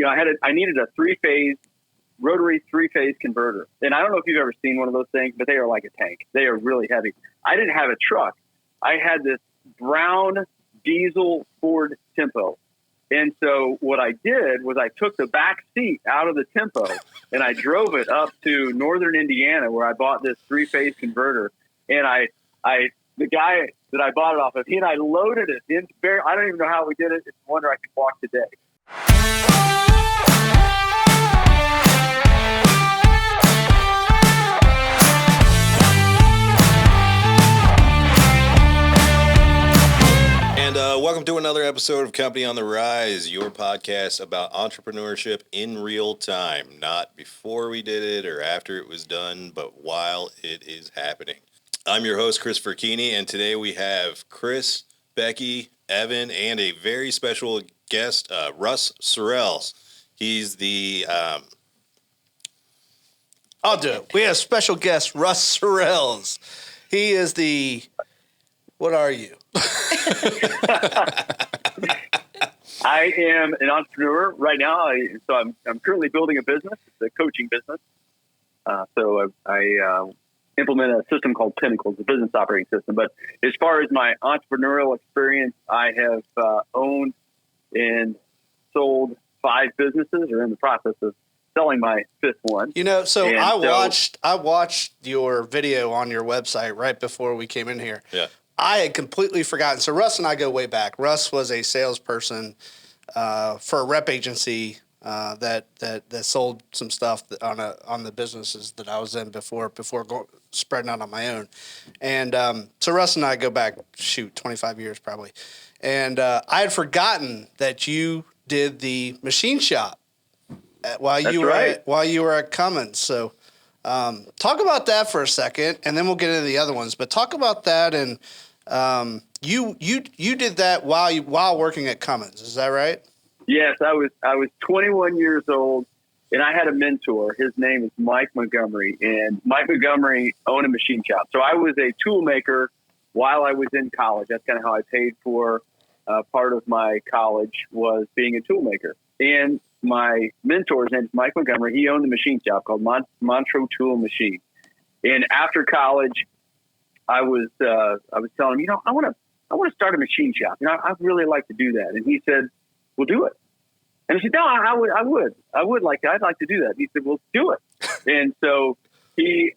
I needed a rotary three-phase converter. And I don't know if you've ever seen one of those things, but they are like a tank. They are really heavy. I didn't have a truck. I had this brown diesel Ford Tempo. And so what I did was I took the back seat out of the Tempo and I drove it up to northern Indiana where I bought this three-phase converter. And the guy that I bought it off of, he and I loaded it in. I don't even know how we did it. It's a wonder I can walk today. And welcome to another episode of Company on the Rise, your podcast about entrepreneurship in real time, not before we did it or after it was done, but while it is happening. I'm your host, Chris Ferchini, and today we have Chris, Becky, Evan, and a very special guest, Russ Sorrells. He's the... I'll do it. We have special guest, Russ Sorrells. He is the... What are you? I am an entrepreneur right now. I'm currently building a business. It's a coaching business. So I implement a system called Pinnacle, the business operating system. But as far as my entrepreneurial experience, I have owned and sold 5 businesses, or in the process of selling my 5th one. You know, I watched your video on your website right before we came in here. Yeah. I had completely forgotten. So Russ and I go way back. Russ was a salesperson for a rep agency that sold some stuff on the businesses that I was in before spreading out on my own. And so Russ and I go back 25 years probably. And I had forgotten that you did the machine shop while you were at Cummins. So talk about that for a second, and then we'll get into the other ones. But talk about that, and you did that while working at Cummins. Is that right? Yes, I was 21 years old, and I had a mentor. His name is Mike Montgomery, and Mike Montgomery owned a machine shop. So I was a tool maker while I was in college. That's kind of how I paid for part of my college, was being a tool maker. And my mentor's name is Mike Montgomery. He owned a machine shop called Montreux Tool Machine. And after college, I was telling him, I want to start a machine shop. I'd really like to do that. And he said, "Well, do it." And I said, "No, I would like that. I'd like to do that." And he said, "Well, do it." And so he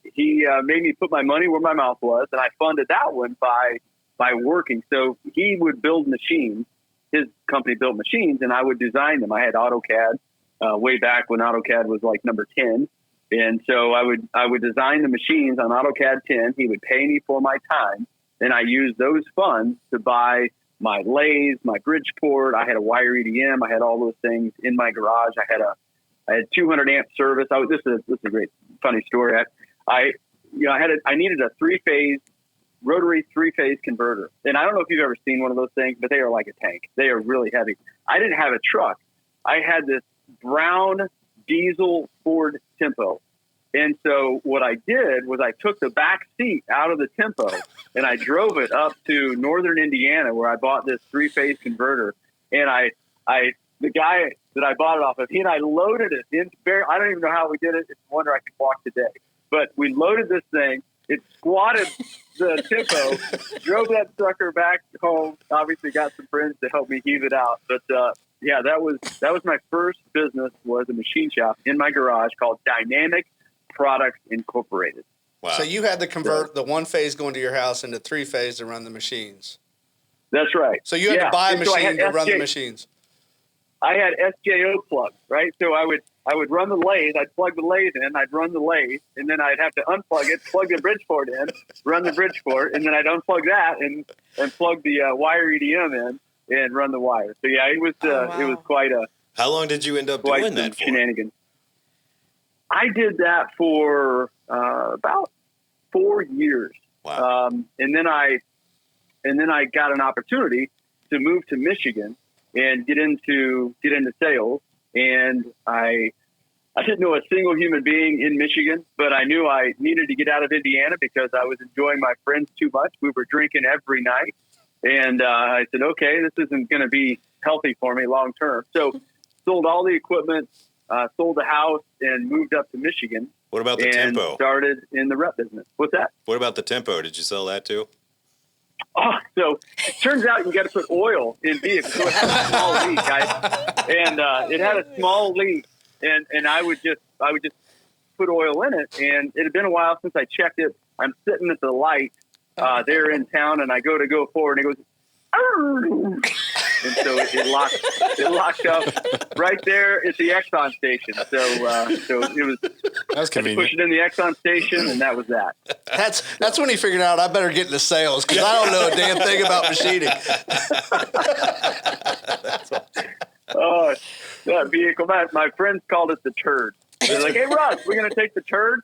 made me put my money where my mouth was, and I funded that one by working. So he would build machines. His company built machines, and I would design them. I had AutoCAD way back when AutoCAD was like number 10. And so I would design the machines on AutoCAD 10. He would pay me for my time, and I used those funds to buy my lathe, my Bridgeport. I had a wire EDM. I had all those things in my garage. I had 200 amp service. This is a great funny story. I needed a rotary three-phase converter. And I don't know if you've ever seen one of those things, but they are like a tank. They are really heavy. I didn't have a truck. I had this brown diesel Ford Tempo. And so what I did was I took the back seat out of the Tempo and I drove it up to northern Indiana where I bought this three-phase converter. And the guy that I bought it off of, he and I loaded it in. I don't even know how we did it. It's a wonder I can walk today. But we loaded this thing. It squatted the Tempo, drove that sucker back home. Obviously got some friends to help me heave it out. But yeah, that was my first business, was a machine shop in my garage called Dynamic Products Incorporated. Wow. So you had to convert the one phase going to your house into 3-phase to run the machines. That's right. So you had to buy a machine to run the machines. I had SJO plugs, right? So I would run the lathe. I'd plug the lathe in. I'd run the lathe, and then I'd have to unplug it, plug the Bridgeport in, run the Bridgeport, and then I'd unplug that and plug the wire EDM in and run the wire. So yeah, it was quite a. How long did you end up doing that for? Shenanigans. I did that for about 4 years. Wow. And then I got an opportunity to move to Michigan and get into sales. And I didn't know a single human being in Michigan, but I knew I needed to get out of Indiana because I was enjoying my friends too much. We were drinking every night. And I said, okay, this isn't going to be healthy for me long term. So sold all the equipment, sold the house, and moved up to Michigan. What about the and tempo? Started in the rep business. What's that? What about the tempo? Did you sell that too? Oh, so it turns out you got to put oil in vehicles. So it had a small leak, and it had a small leak, and I would just put oil in it, and it had been a while since I checked it. I'm sitting at the light there in town, and I go forward, and it goes, "Arr!" And so it locked up right there at the Exxon station. So it was. That's convenient. Push it in the Exxon station, and that was that. That's when he figured out I better get into sales because I don't know a damn thing about machining. Oh, that vehicle! My friends called it the turd. They're like, "Hey, Russ, we're going to take the turd."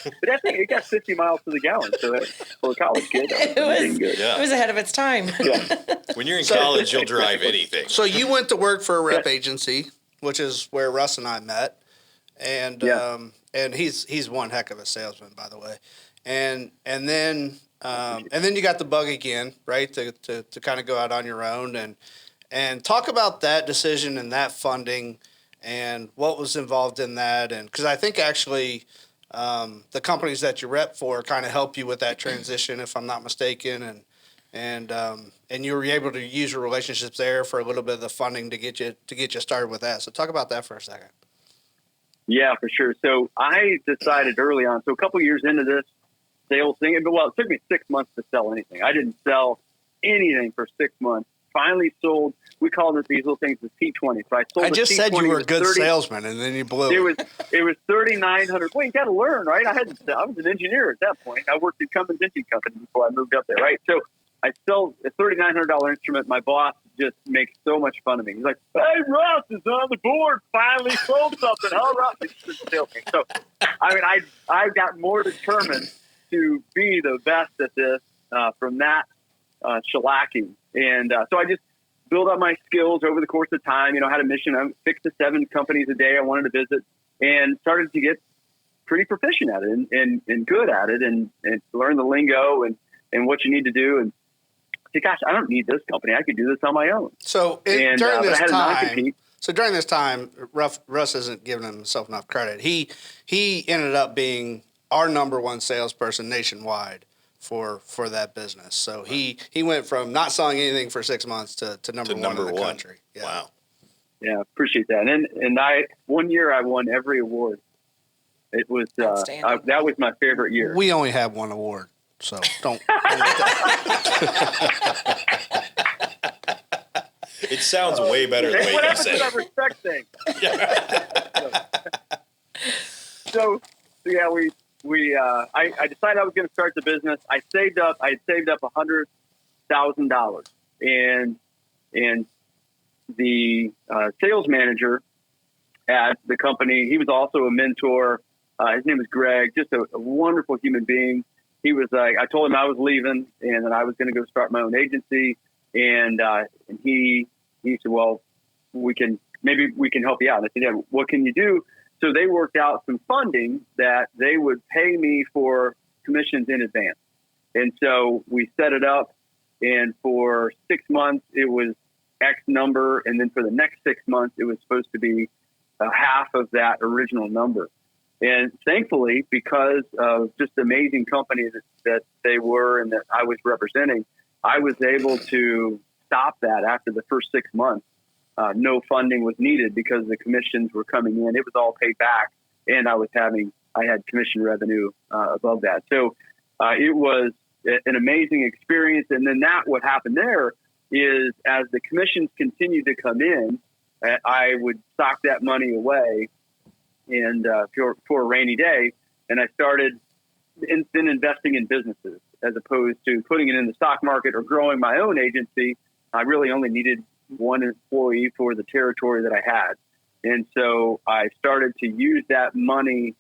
But that thing, it got 50 miles to the gallon. So for a college kid, it was ahead of its time. Yeah. When you're in college, you'll drive anything. So you went to work for a rep agency, which is where Russ and I met, and he's one heck of a salesman, by the way. And then you got the bug again, right? To kind of go out on your own and talk about that decision and that funding and what was involved in that, and because I think actually. The companies that you rep for kind of help you with that transition, if I'm not mistaken, and you were able to use your relationships there for a little bit of the funding to get you started with that. So talk about that for a second. Yeah, for sure. So I decided early on. So a couple years into this sales thing, it took me 6 months to sell anything. I didn't sell anything for 6 months. Finally sold. We called it these little things the T20. So I sold. I just said you were a good salesman, and then you blew it. It was 3,900. Well, you got to learn, right? I was an engineer at that point. I worked at Cummins Engine Company before I moved up there, right? So I sold a $3,900 instrument. My boss just makes so much fun of me. He's like, "Hey, Russ is on the board. Finally sold something, huh, Russ?" He's just joking. So, I mean, I got more determined to be the best at this from that shellacking. And so I just built up my skills over the course of time. Had a mission of 6 to 7 companies a day I wanted to visit, and started to get pretty proficient at it and good at it, and learn the lingo and what you need to do. And say, gosh, I don't need this company. I could do this on my own. So during this time, Russ isn't giving himself enough credit. He ended up being our number one salesperson nationwide for that business. So he went from not selling anything for 6 months to number one in the country. Yeah. Wow. Yeah, appreciate that. And one year I won every award. It was that was my favorite year. We only have one award, so don't. It sounds way better the way you said it. What happened to that respect thing? So yeah, I decided I was going to start the business. I had saved up $100,000, and the sales manager at the company, he was also a mentor. His name was Greg, just a wonderful human being. He was like, I told him I was leaving and that I was going to go start my own agency, and he said, "Well, maybe we can help you out." And I said, "Yeah, what can you do?" So they worked out some funding that they would pay me for commissions in advance. And so we set it up, and for 6 months it was X number. And then for the next 6 months, it was supposed to be half of that original number. And thankfully, because of just the amazing company that they were and that I was representing, I was able to stop that after the first 6 months. No funding was needed because the commissions were coming in. It was all paid back, and I had commission revenue above that. So it was an amazing experience. And then what happened there is, as the commissions continued to come in, I would sock that money away and for a rainy day. And I started then investing in businesses as opposed to putting it in the stock market or growing my own agency. I really only needed one employee for the territory that I had. And so I started to use that money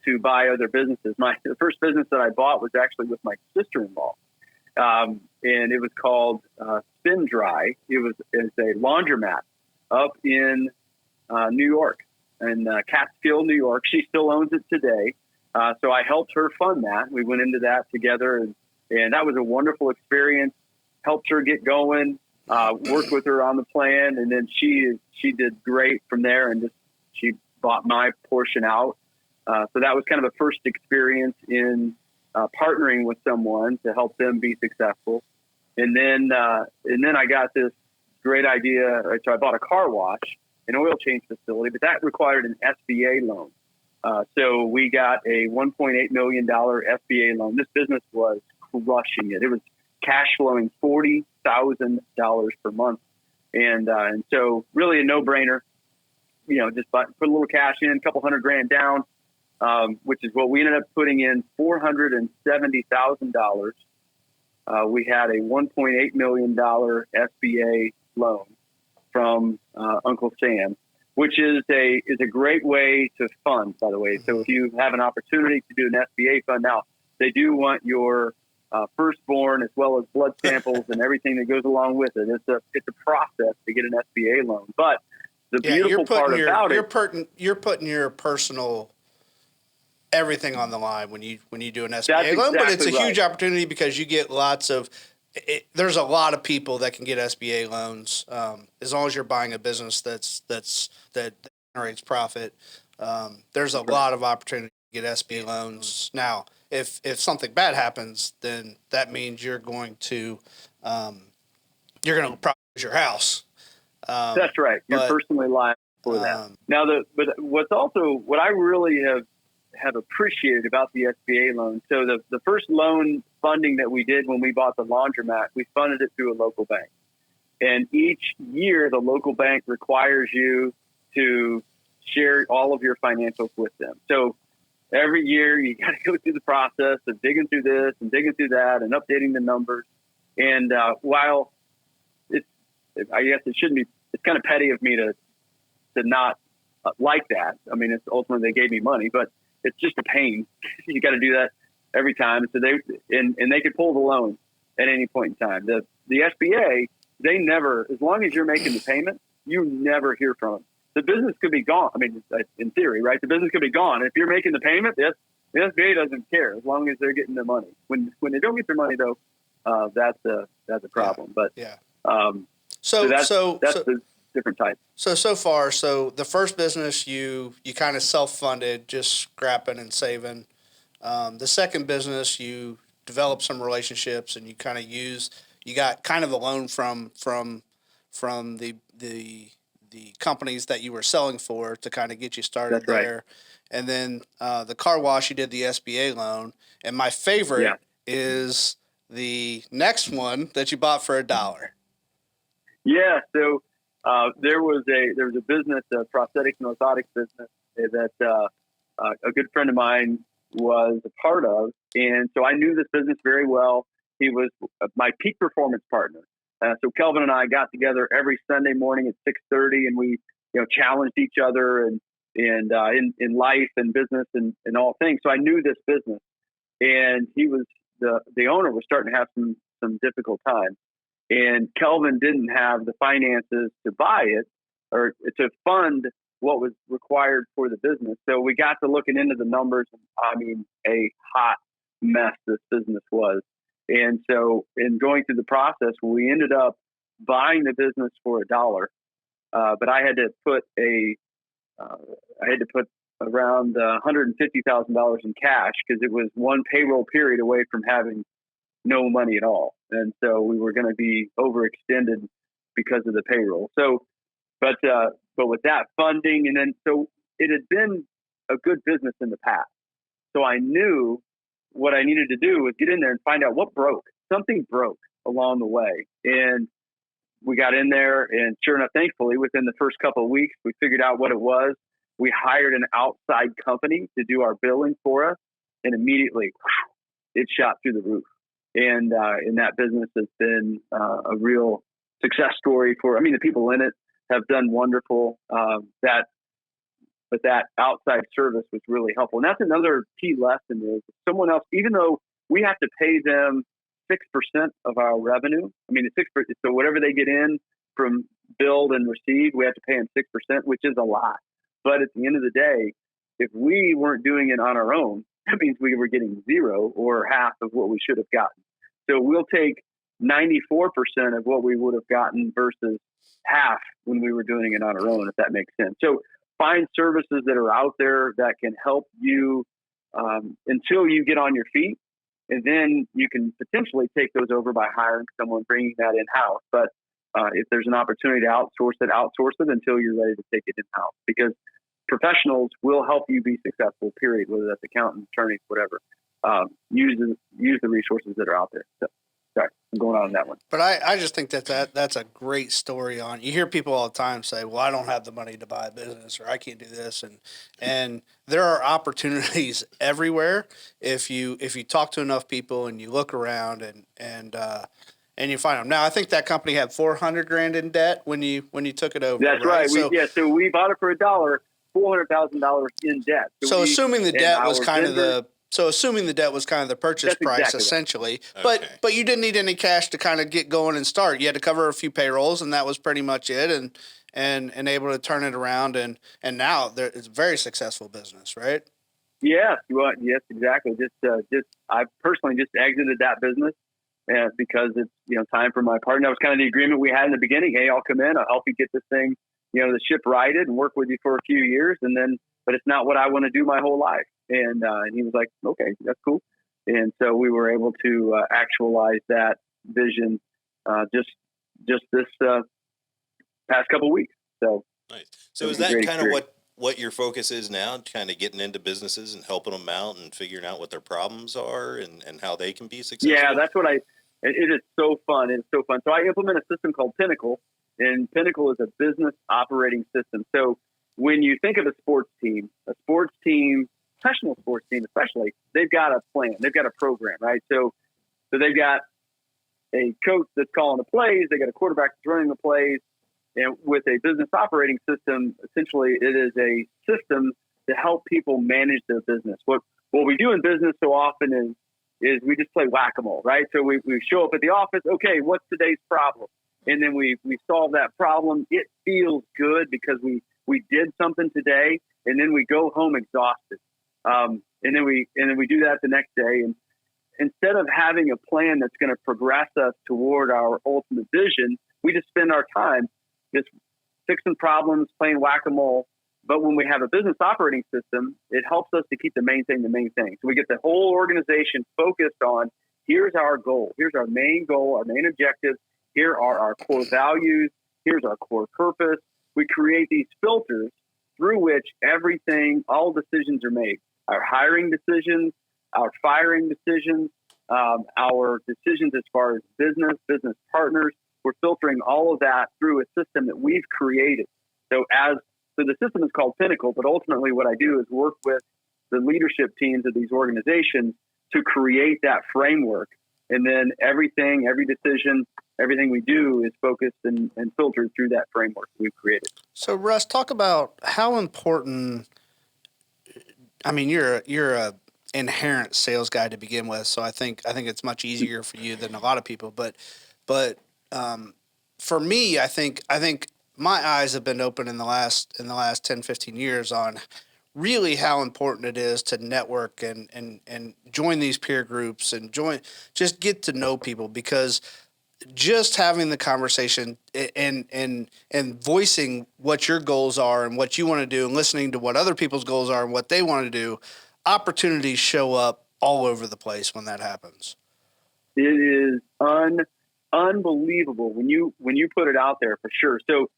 to buy other businesses. The first business that I bought was actually with my sister-in-law. And it was called Spin Dry. It's a laundromat up in New York, in Catskill, New York. She still owns it today. So I helped her fund that. We went into that together, and that was a wonderful experience. Helped her get going. worked with her on the plan, and then she did great from there, and she bought my portion out. So that was kind of a first experience in partnering with someone to help them be successful. And then I got this great idea. So I bought a car wash, an oil change facility, but that required an SBA loan. So we got a $1.8 million SBA loan. This business was crushing it. It was cash flowing $40,000 per month. And so really a no-brainer, just put a little cash in, a couple $100,000 down, which is what we ended up putting in, $470,000. We had a $1.8 million SBA loan from Uncle Sam, which is a great way to fund, by the way. So if you have an opportunity to do an SBA fund, now they do want your firstborn as well as blood samples and everything that goes along with it. It's a process to get an SBA loan, but the beautiful part about it, you're putting your personal everything on the line when you do an SBA loan, but it's a huge opportunity because you get lots of. There's a lot of people that can get SBA loans as long as you're buying a business that generates profit. There's a lot of opportunity to get SBA loans. Now, if something bad happens, then that means you're going to probably lose your house. That's right. You're personally liable for that. Now, but what I really have appreciated about the SBA loan. So the first loan funding that we did when we bought the laundromat, we funded it through a local bank. And each year, the local bank requires you to share all of your financials with them. So every year, you got to go through the process of digging through this and digging through that and updating the numbers. And while I guess it shouldn't be, it's kind of petty of me to not like that. I mean, it's ultimately they gave me money, but it's just a pain. You got to do that every time. So they could pull the loan at any point in time. The SBA, they never, as long as you're making the payment, you never hear from them. The business could be gone. I mean, in theory, right? The business could be gone. If you're making the payment, the SBA doesn't care as long as they're getting their money. When they don't get their money, though, that's a problem. But so that's the different type. So far, the first business you kind of self-funded, just scrapping and saving. The second business you developed some relationships and you kind of you got kind of a loan from the companies that you were selling for to kind of get you started there. Right. And then the car wash, you did the SBA loan. And my favorite is the next one that you bought for $1. Yeah. So there was a business, a prosthetics and orthotics business that a good friend of mine was a part of. And so I knew this business very well. He was my peak performance partner. So Kelvin and I got together every Sunday morning at 6:30, and we challenged each other and in life and business and all things. So I knew this business, and he was the owner was starting to have some difficult times. And Kelvin didn't have the finances to buy it or to fund what was required for the business. So we got to looking into the numbers. I mean, a hot mess this business was. And so in going through the process, we ended up buying the business for $1. But I had to put around $150,000 in cash because it was one payroll period away from having no money at all. And so we were going to be overextended because of the payroll. So, but with that funding, and then, so it had been a good business in the past. So I knew what I needed to do was get in there and find out what broke. Something broke along the way. And we got in there, and sure enough, thankfully, within the first couple of weeks, we figured out what it was. We hired an outside company to do our billing for us, and immediately it shot through the roof. And that business has been a real success story the people in it have done wonderful. But that outside service was really helpful. And that's another key lesson is someone else, even though we have to pay them 6% of our revenue, 6%. So whatever they get in from billed and received, we have to pay them 6%, which is a lot. But at the end of the day, if we weren't doing it on our own, that means we were getting zero or half of what we should have gotten. So we'll take 94% of what we would have gotten versus half when we were doing it on our own, if that makes sense. So find services that are out there that can help you until you get on your feet. And then you can potentially take those over by hiring someone, bringing that in-house. But if there's an opportunity to outsource it until you're ready to take it in-house. Because professionals will help you be successful, period, whether that's accountants, attorneys, whatever. Use the resources that are out there. So, sorry, I'm going on that one. But I just think that's a great story on. You hear people all the time say, well, I don't have the money to buy a business, or I can't do this. And there are opportunities everywhere if you talk to enough people and you look around and you find them. Now, I think that company had $400,000 in debt when you took it over. That's right. So we bought it for $1, $400,000 in debt. So assuming the debt was kind of the purchase price, exactly essentially, okay. But you didn't need any cash to kind of get going and start. You had to cover a few payrolls, and that was pretty much it. And able to turn it around, and now it's a very successful business, right? Yes, exactly. I personally just exited that business. Because it's time for my partner. That was kind of the agreement we had in the beginning. Hey, I'll come in, I'll help you get this thing, the ship righted, and work with you for a few years, but it's not what I want to do my whole life. And he was like, okay, that's cool. And so we were able to actualize that vision just this past couple of weeks. So nice. So is that kind of what your focus is now, kind of getting into businesses and helping them out and figuring out what their problems are and how they can be successful? Yeah, that's what it is so fun. It's so fun. So I implement a system called Pinnacle, and Pinnacle is a business operating system. So when you think of a sports team, professional sports team especially, they've got a plan. They've got a program, right? So they've got a coach that's calling the plays. They got a quarterback that's running the plays. And with a business operating system, essentially it is a system to help people manage their business. What we do in business so often is we just play whack-a-mole, right? So we show up at the office, okay, what's today's problem? And then we solve that problem. It feels good because we did something today, and then we go home exhausted. And then we do that the next day. And instead of having a plan that's going to progress us toward our ultimate vision, we just spend our time just fixing problems, playing whack-a-mole. But when we have a business operating system, it helps us to keep the main thing. So we get the whole organization focused on, here's our goal. Here's our main goal, our main objective. Here are our core values. Here's our core purpose. We create these filters through which all decisions are made. Our hiring decisions, our firing decisions, our decisions as far as business partners. We're filtering all of that through a system that we've created. So the system is called Pinnacle, but ultimately what I do is work with the leadership teams of these organizations to create that framework. And then every decision, everything we do is focused and filtered through that framework we've created. So Russ, talk about how important, you're a inherent sales guy to begin with. So I think it's much easier for you than a lot of people, but for me, I think my eyes have been open in the last 10, 15 years on really how important it is to network and join these peer groups and just get to know people, because just having the conversation and voicing what your goals are and what you want to do and listening to what other people's goals are and what they want to do, opportunities show up all over the place when that happens. It is unbelievable when you put it out there, for sure. So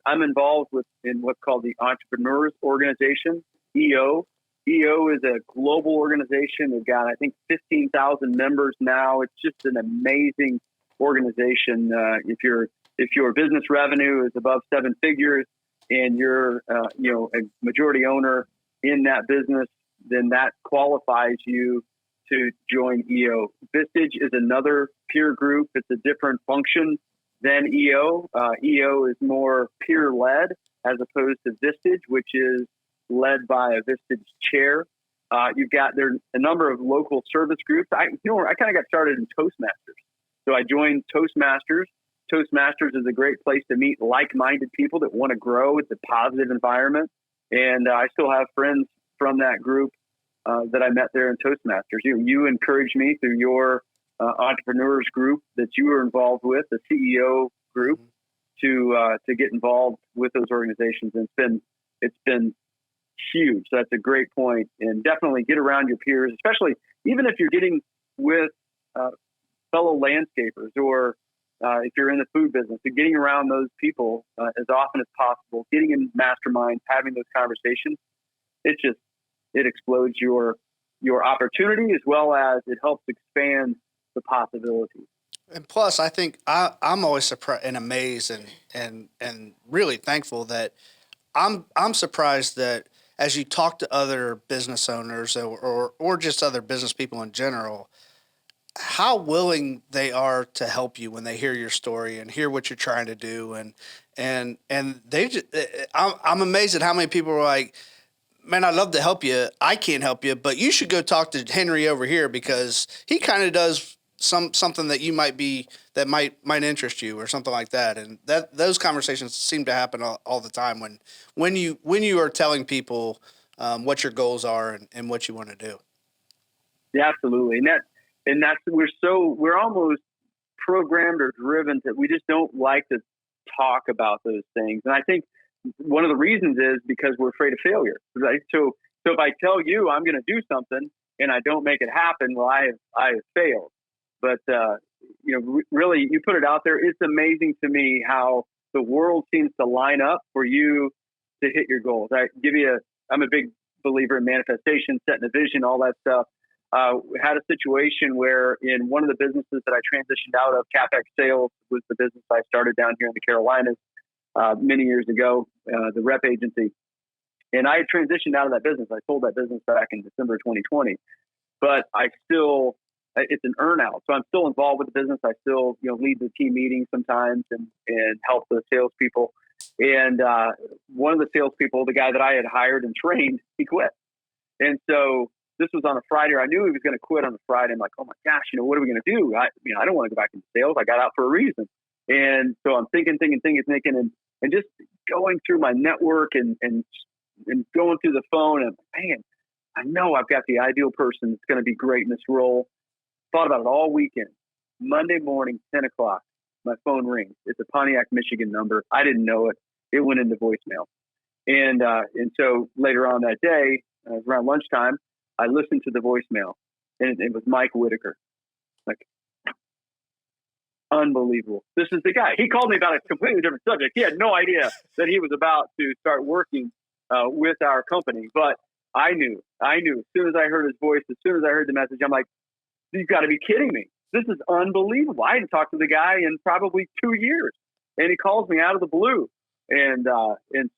I'm involved in what's called the Entrepreneurs Organization, EO. EO is a global organization. They've got, I think, 15,000 members now. It's just an amazing organization. If your business revenue is above 7 figures and you're a majority owner in that business, then that qualifies you to join EO. Vistage is another peer group. It's a different function than EO. EO is more peer-led as opposed to Vistage, which is led by a Vistage chair. There's a number of local service groups. I kind of got started in Toastmasters. So I joined Toastmasters. Toastmasters is a great place to meet like-minded people that want to grow. It's a positive environment. And I still have friends from that group that I met there in Toastmasters. You encouraged me through your entrepreneurs group that you were involved with, the CEO group, to get involved with those organizations. And it's been huge. So that's a great point. And definitely get around your peers, especially even if you're getting with fellow landscapers, or if you're in the food business, so getting around those people as often as possible, getting in masterminds, having those conversations. It explodes your opportunity, as well as it helps expand the possibilities. And plus, I think I'm always surprised and amazed and really thankful that I'm surprised that as you talk to other business owners or just other business people in general, how willing they are to help you when they hear your story and hear what you're trying to do. And they just, I'm amazed at how many people are like, man, I'd love to help you. I can't help you, but you should go talk to Henry over here because he kind of does something that you that might interest you or something like that. And those conversations seem to happen all the time when you are telling people what your goals are and what you want to do. Yeah, absolutely. And that's we're almost programmed or driven that we just don't like to talk about those things. And I think one of the reasons is because we're afraid of failure, right? So if I tell you I'm going to do something and I don't make it happen, well, I have failed. But really, you put it out there. It's amazing to me how the world seems to line up for you to hit your goals. I'm a big believer in manifestation, setting a vision, all that stuff. Had a situation where in one of the businesses that I transitioned out of, CapEx Sales was the business I started down here in the Carolinas many years ago, the rep agency. And I had transitioned out of that business. I sold that business back in December 2020. But it's an earnout. So I'm still involved with the business. I still, lead the team meetings sometimes and help the salespeople. And one of the salespeople, the guy that I had hired and trained, he quit. And so this was on a Friday. I knew he was going to quit on a Friday. I'm like, oh my gosh, what are we going to do? I don't want to go back into sales. I got out for a reason. And so I'm thinking, and just going through my network and going through the phone, and man, I know I've got the ideal person that's going to be great in this role. Thought about it all weekend. Monday morning, 10 o'clock, my phone rings. It's a Pontiac, Michigan number. I didn't know it. It went into voicemail. And so later on that day, around lunchtime, I listened to the voicemail, and it was Mike Whitaker. Like, unbelievable. This is the guy. He called me about a completely different subject. He had no idea that he was about to start working with our company. But I knew. As soon as I heard his voice, as soon as I heard the message, I'm like, you've got to be kidding me. This is unbelievable. I hadn't talked to the guy in probably 2 years. And he calls me out of the blue. And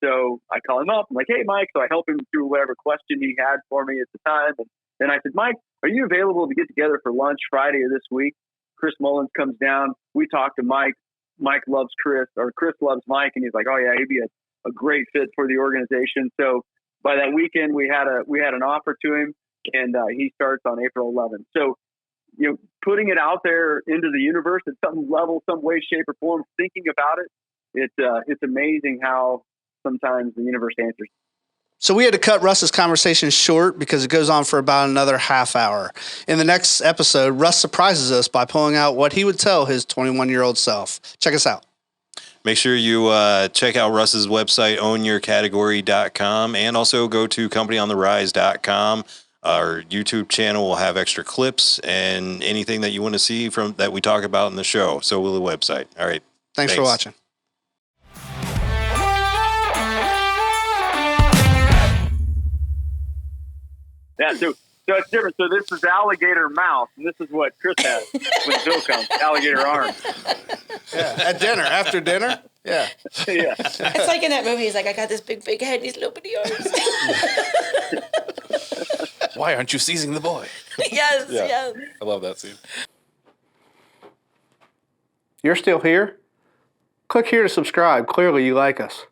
so I call him up. I'm like, hey, Mike. So I help him through whatever question he had for me at the time. And I said, Mike, are you available to get together for lunch Friday of this week? Chris Mullins comes down. We talk to Mike. Mike loves Chris, or Chris loves Mike. And he's like, oh, yeah, he'd be a great fit for the organization. So by that weekend, we had an offer to him, and he starts on April 11th. So, putting it out there into the universe at some level, some way, shape, or form, thinking about it, it's amazing how sometimes the universe answers. So we had to cut Russ's conversation short because it goes on for about another half hour. In the next episode, Russ surprises us by pulling out what he would tell his 21-year-old self. Check us out. Make sure you check out Russ's website, ownyourcategory.com, and also go to companyontherise.com. Our YouTube channel will have extra clips and anything that you want to see from that we talk about in the show. So will the website. All right. Thanks for watching. Yeah, so it's different. So this is alligator mouth, and this is what Chris has when Bill comes, alligator arms. Yeah, at dinner, after dinner. Yeah. Yeah. It's like in that movie. He's like, I got this big head, these little bitty arms. Why aren't you seizing the boy? Yes, yes. I love that scene. You're still here? Click here to subscribe. Clearly you like us.